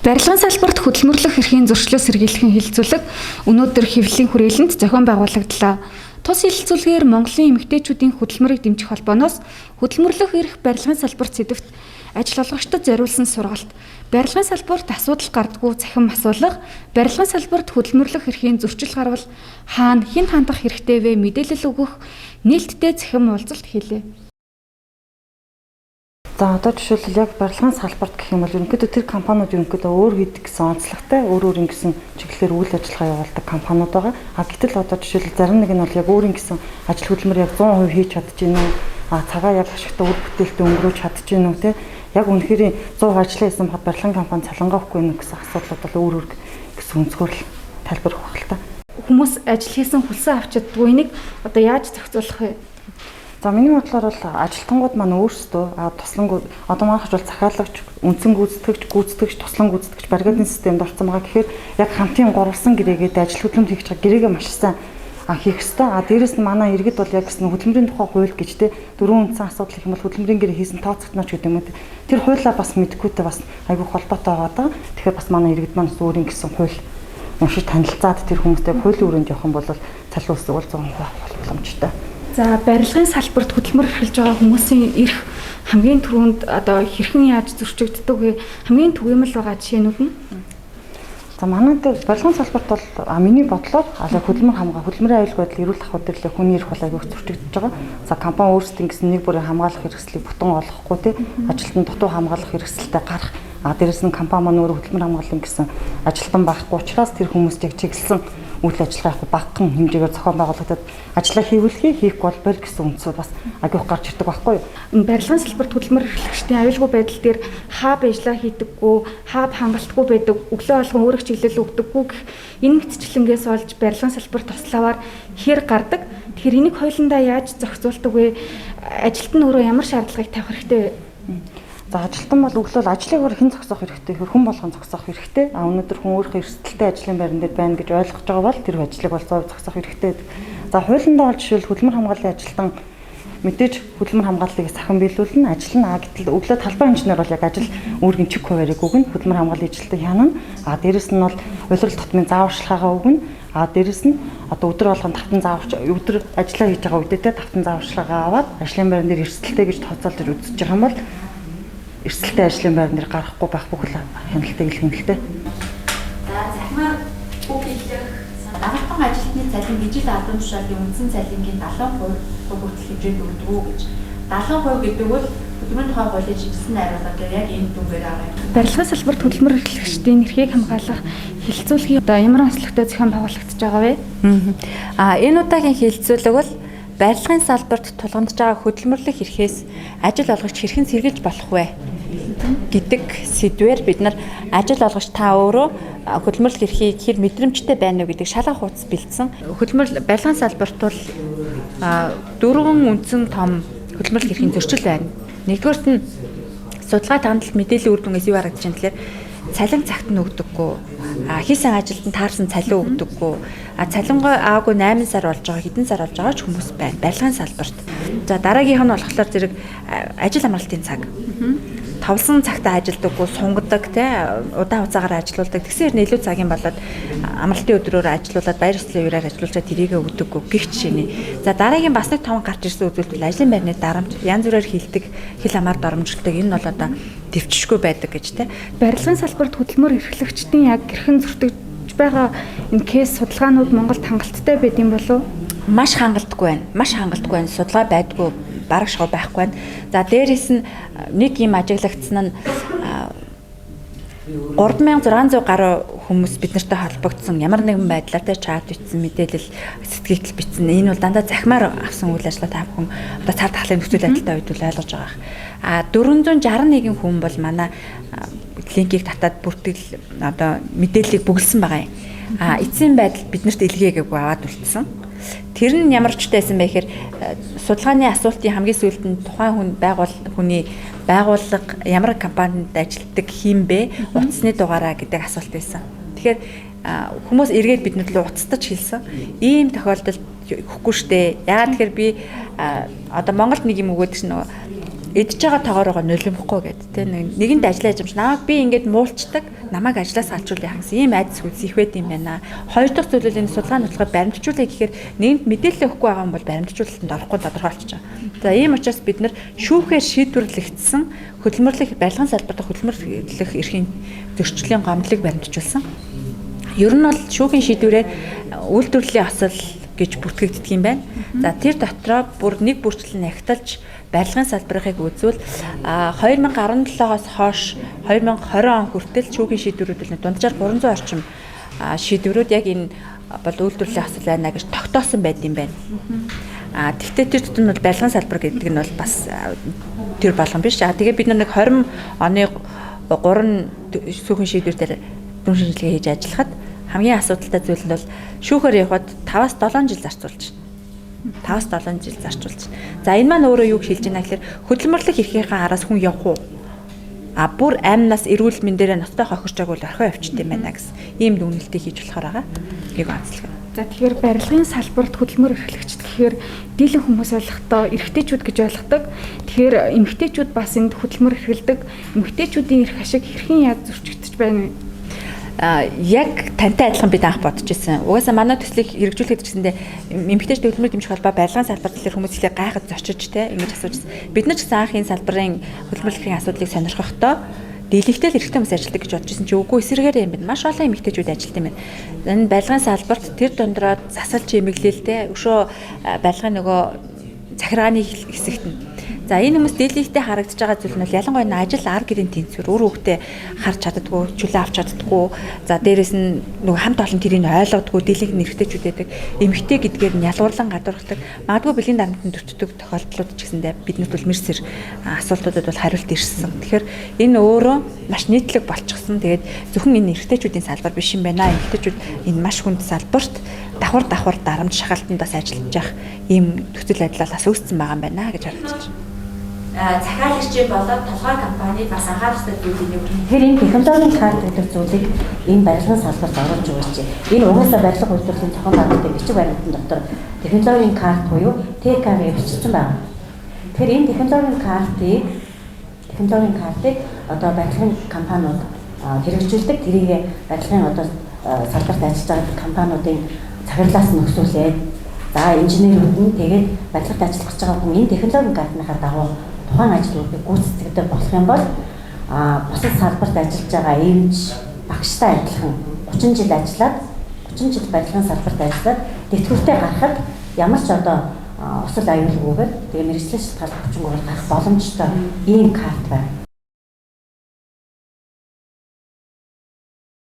Барилгын салбарт хөдөлмөрлөх эрхийн зөрчлөөс сэргийлэхэн хилцүүлэг өнөөдөр хэвлэлийн хүрээлэнд зохион байгуулагдлаа. Тус хилцүүлгээр Монголын эмэгтэйчүүдийн хөдөлмөрийг дэмжих холбооноос хөдөлмөрлөх эрх барилгын салбарт сэдвт ажил олгогчдод зориулсан сургалт, барилгын салбарт асуудал гардаггүй цахим асуулга, барилгын салбарт хөдөлмөрлөх эрхийн зөрчил гарвал хаана хэн хандах хэрэгтэй вэ мэдээлэл өгөх нээлттэй цахим уулзалт хийлээ. За одоо жишээлбэл яг барилгын салбарт гэх юм бол ерөнхийдөө тэр компаниуд ерөнхийдөө өөр хийдэг гэсэн онцлогтой өөр ингэсэн чиглэлээр үйл ажиллагаа явуулдаг компаниуд байгаа. Гэтэл одоо жишээлбэл зарим нэг нь бол яг өөр ингэсэн ажил хөдөлмөр яг 100% хийж чадчихэв нүү. Цагаа яг ашигтай үр бүтээлтэй өнгөрөөж чадчихэв нүү те. Яг үнэхээр 100% ажиллаа хийсэн бод барилгын компани цалингаа өгөхгүй нүү гэсэн асуудлууд бол өөр гэсэн өнцгөр л тайлбар өгөх л та. Хүмүүс ажил хийсэн хүлсэн авч чаддгүй энийг одоо яаж зохицуулах вэ? За миний бодлоор бол ажилтнууд маань өөрсдөө туслангууд одоо манайх бол захиалагч, үндсэн гүйцэтгэгч, туслан гүйцэтгэгч баригдын системд орсон байгаа. Тэгэхээр яг хамтын гурвалсан гэрээгээд ажил хөдөлмөр хийж байгаа гэрээгээ маш сайн хийх ёстой. Дээрэс нь манай иргэд бол яг гэсэн хөдөлмөрийн тухай хууль гэж те дөрвөн үндсэн асуудал их юм бол хөдөлмөрийн гэрээ хийсэн тооцогдноч гэдэг юм уу. Тэр хуулиа бас мэдгүйтэй бас айгүй холбоотой байгаа. Тэгэхээр бас манай иргэд маань өөрийн гэсэн хууль уншиж танилцаад тэр хүмүүстэй хуулийн өрөөнд явах юм бол цалин үсэг бол 100% авах боломжтой. За барилгын салбарт хөдөлмөр эрхэлж байгаа хүмүүсийн эрх хамгийн түрүүнд одоо хэрхэн яаж зөрчигддөг вэ? Хамгийн түгээмэл байгаа жишээнүүд нь. За манай дээр барилгын салбарт бол миний бодлоор хөдөлмөрийн аюулгүй байдлыг эрүүл ахуй төрлөө хүний эрх бол аягүй зөрчигдөж байгаа. За компани өөрсдөө гэсэн нэг бүрийн хамгаалах хэрэгслийг бүтэн олохгүй тий ажилтнаа дутуу хамгаалах хэрэгсэлтэй гарах. Дээрэс нь компани маань өөрөө хөдөлмөр хамгааллын гэсэн ажилтан байхгүй учраас тэр хүмүүст яг чиглэсэн үйл ажиллагаа багахан хэмжээгээр зохион байгуулагдаад ажиллаа хийхгүй бол барь гэсэн үндсүүд бас агиух гарч ирдэг байхгүй юу? Барилгын салбарт хөдөлмөр эрхлэгчдийн аюулгүй байдал дээр хаа ажиллаа хийдэггүй, хаа хангалтгүй байдаг, өглөө болгон өөрөг чиглэл өгдөггүй гэх энэ мэтчлэнгээс олж барилгын салбарт туславаар хэр гардаг. Тэгэхээр энийг хоёуландаа яаж зохицуулдаг вэ? Ажилтан өөрөө ямар шаардлагыг тавих хэрэгтэй вэ? За ажилтан бол өглөө ажлыг хэн зогсоох хэрэгтэй, хүн болгон зогсоох хэрэгтэй. Өнөөдөр хүн өөрийнхөө эрсдэлтэй ажлын байран дээр байна гэж ойлгож байгаа бол тэр ажлыг бол зогсоох хэрэгтэй. За хуулиндаа бол жишээл хөдөлмөр хамгааллын ажилтан мэдээж хөдөлмөр хамгааллыг сахин биелүүлнэ, ажиллана. Гэтэл өглөө талбай инженер бол яг ажил үүргийн чиг хуваарийг өгнө, хөдөлмөр хамгааллын ажилтан хянана. Дээрэс нь бол улирал тутмын зааварчилгаагаа өгнө. Дээрэс нь одоо өдөр болгон өдөр ажиллаа хийж байгаа үедээ тавтан зааварчилгаагаа аваад ажлын байран дээр эрсдэлтэй гэж тооцоолж үзэж байгаа юм бол эрсдэлтэй ажлын байран дээр гарахгүй байх бүх хяналтыг илэрхийлэлтэй. За захимаар үг хэлэх дагалдан ажилтны цалин жижиг албан тушаалын үндсэн цалингийн 70% хүртэл хэмжээнд өгдөг үү гэж. 70% гэдэг бол хөдөлмөрийн тухай хуулийн жижигсэн найруулга дээр яг энэ дүнгээр байгаа юм. Барилгын салбарт хөдөлмөр эрхлэгчдийн эрхийг хамгаалах хилцүүлгийн одоо ямар онцлогтой зохион байгуулагдаж байгаа вэ? Энэ удаагийн хилцүүлэг бол барилгын салбарт тулгамдж байгаа хөдөлмөрлөх эрхээс ажил олгогч хэрхэн сэргийлж болох вэ гэдэг сэдвээр бид нар ажил олгогч та өөрөө хөдөлмөрлөх эрхийг хэр мэдрэмжтэй байна уу гэдэг шалгах хуудас бэлдсэн. Барилгын салбарт бол дөрвөн үндсэн том хөдөлмөрлөх эрхийн зөрчил байна. Нэгдүгээрт нь судалгаа тандалт мэдээллийн үр дүнээс юу харагдаж байна гэхээр цалин цагт нь өгдөггүй, хийсэн ажилд нь таарсан цалин өгдөггүй, цалингаа аагүй 8 сар болж байгаа, хэдэн сар болж байгаа ч хүмүүс байна барилгын салбарт. За дараагийнх нь болохоор зэрэг ажил амралтын цаг. Товлсон цагтаа ажилдаггүй, сунгадаг, удаан хугацаагаар ажилуулдаг. Тэгсээр илүү цагийн болоод амралтын өдрөөр ажилуулад баяр ёслолын үеэр ажилуулчаа тэрийгэ өгдөггүй гэх жишээний. За дараагийн бас нэг том гарч ирсэн үзүүлэлт ажлын байрны дарамт янз бүрээр хилдэг, хил хамаар доромжилдаг. Энэ бол одоо төвчшгүй байдаг гэж те. Барилгын салбарт хөдөлмөр эрхлэгчдийн яг хэрхэн зөрчигдөж байгаа энэ кейс судалгаанууд Монголд хангалттай байд юм болов уу? Маш хангалтгүй байна. Судалгаа байдгүй, бараг шоу байхгүй байна. За дээрээс нь нэг юм ажиглагдсан нь 3600 гаруй хүмүүс бид нартай холбогдсон ямар нэгэн байдлаар чат бичсэн мэдээлэл сэтгэгдэл бичсэн. Энэ бол дандаа захимаар авсан үйл ажиллагаа та бүхэн одоо цар тахлын нөхцөл байдлаа үед ойлгож байгаа. 461 хүн бол манай линкийг татаад бүртгэл одоо мэдээллийг бүгэлсэн байгаа юм. Эцсийн байдал биднэрт илгээгээгүй аваад үлдсэн. Тэр нь ямар ч тайсан бэ гэхээр судалгааны асуултын хамгийн сүүлд нь тухайн хүний байгууллага ямар компанид ажилладаг хэм бэ, утасны дугаараа гэдэг асуулт байсан. Тэгэхээр хүмүүс эргээд биднэрт л уцтаж хэлсэн. Ийм тохиолдолд өгөхгүй штэ. Яагаад тэгэхээр би одоо Монголд нэг юм өгөөд чинь эдж байгаа тоогоороо нулимхгүй гэдэг тийм нэгэнд ажиллаж юмш намайг би ингээд муулцдаг намайг ажлаас алчуулъя гэсэн ийм айдас хүс их байд юм байна. Хоёр дахь зүйл нь судалгаа нутгаар баримтжуулъя гэхээр нэгэнт мэдээлэл өгөхгүй байгаа юм бол баримтжуулалтанд орохгүй тодорхойлж байгаа. За ийм учраас бид нар шүүхээр шийдвэрлэгдсэн хөдөлмөрлөх барилгын салбарт хөдөлмөрлөх эрхийн зөрчлийн гомдлыг баримтжуулсан. Ер нь бол шүүхийн шийдвэрээр үйлдвэрлэлийн осол гэж бүртгэгддэг юм байна. За тэр дотроо бүр нэг бүрчлэл нягтлж барилгын салбарыг үзвэл 2017-оос хойш 2020 он хүртэл шүүхийн шийдвэрүүд нь дунджаар 300 орчим шийдвэрүүд яг энэ бол үйлдвэрлэлийн осол байна гэж тогтоосон байд юм байна. Тэгвэл тэр дотор нь бол барилгын салбар гэдэг нь бол бас тэр болгон биш. Тэгээ бид нэг 20 оны 3 шүүхийн шийдвэр дээр дүн шинжилгээ хийж ажиллахад хамгийн асуудалтай зүйл нь бол шүүхээр явхад 5-7 жил зарцуулж байна. 5-7 жил зарцуулж. За энэ маань өөрөө юу хэлж байна гэхээр хөдөлмөрлөх эрхийнхээ араас хүн явах уу? Бүр амнаас эрүүл мэндээрээ ноцтой хохирч байгааг бол орхио явчихд юм байна гэсэн ийм дүгнэлтийг хийж болохоор байгаа. Энийг онцлог. За тэгэхээр барилгын салбарт хөдөлмөр эрхлэгчд гэхээр дийлэн хүмүүс ойлгохдоо эрэгтэйчүүд гэж ойлгодог. Тэгэхээр эмэгтэйчүүд бас энд хөдөлмөр эрхэлдэг. Эмэгтэйчүүдийн эрх ашиг хэрхэн яаж зөрчигдөж байна вэ? Яг тантай адилхан бид анх бодож ирсэн. Угаасаа манай төслийг хэрэгжүүлэхэд гэсэндээ эмэгтэйч хөдөлмөр дэмжих холбоо барилгын салбарт хэлэх хүмүүс ихлээр гайхаж зочиж те ингэж асуужсэн. Бид нар ч гэсэн анх энэ салбарын хөдөлмөрлөлийн асуудлыг сонирхохдоо дийлэгтэй л эрэгтэй хүмүүс ажилладаг гэж бодож ирсэн чи үгүй эсрэгээр юм байна. Маш олон эмэгтэйчүүд ажилладаг юм байна. Энэ барилгын салбарт тэр дундраад засал чимэглэлтэй өшөө барилгын нөгөө захиргааны хэсэгт нь. За энэ хүмүүс дийлэгтэй харагдаж байгаа зүйл нь ялангуяа ажил ар гэрийн тэнцвэр өөр хөвгтөө харж чаддаггүй, чөлөө авч чаддаггүй. За дээрэс нь нөгөө хамт олон тэрийг ойлгодоггүй дийлэг нэрхтэйчүүд байдаг. Эмэгтэй гэдгээр нь ялгуурлан гадуурхдаг. Магадгүй бэлгийн дарамтанд өртдөг тохиолдлууд ч гэсэндээ биднэрт бол мэрсэр асуултуудад бол хариулт ирсэн. Тэгэхээр энэ өөрөө маш нийтлэг болчихсон. Тэгээд зөвхөн энэ нэрхтэйчүүдийн салбар биш юм байна. Эмэгтэйчүүд энэ маш хүнд салбарт давхар дарамт шахалтандаас ажиллаж явах ийм төсөл байдлаас үүссэн байгаа юм байна гэж харагдаж байна. Захиал ирчээ болоод толгой компани бас анхаарах хэрэгтэй зүйлийг тэгэхээр энэ технологийн карт гэдэг зүйлийг энэ барилгын салбарт оруулж өгөөч. Энэ угаасаа барилга үйлдвэрлэлийн зохион байгуулалтын бичиг баримтан дотор технологийн карт буюу ТК-г бичсэн байна. Тэгэхээр энэ технологийн картыг одоо барилгын компаниуд хэрэгжүүлдэг. Тэрийг барилгын одоо салбарт ажиллаж байгаа компаниудын захирлаас нь өсвөлээд за инженерүүд нь тэгээд барилгад ажиллах гэж байгаа хүн энэ технологийн картныхаа дагуу тухайн ажлуудыг гүйцэтгэдэг болох юм бол бусад салбарт ажиллаж байгаа эмч багштай адилхан 30 жил ажиллаад 30 жил барилгын салбарт ажиллаад тэтгэвртэй гарахад ямар ч одоо осол аюулгүйгээр тэгээ мэргэжлийн шалтгаан хүчингүйгээр гарах боломжтой ийм карт байна.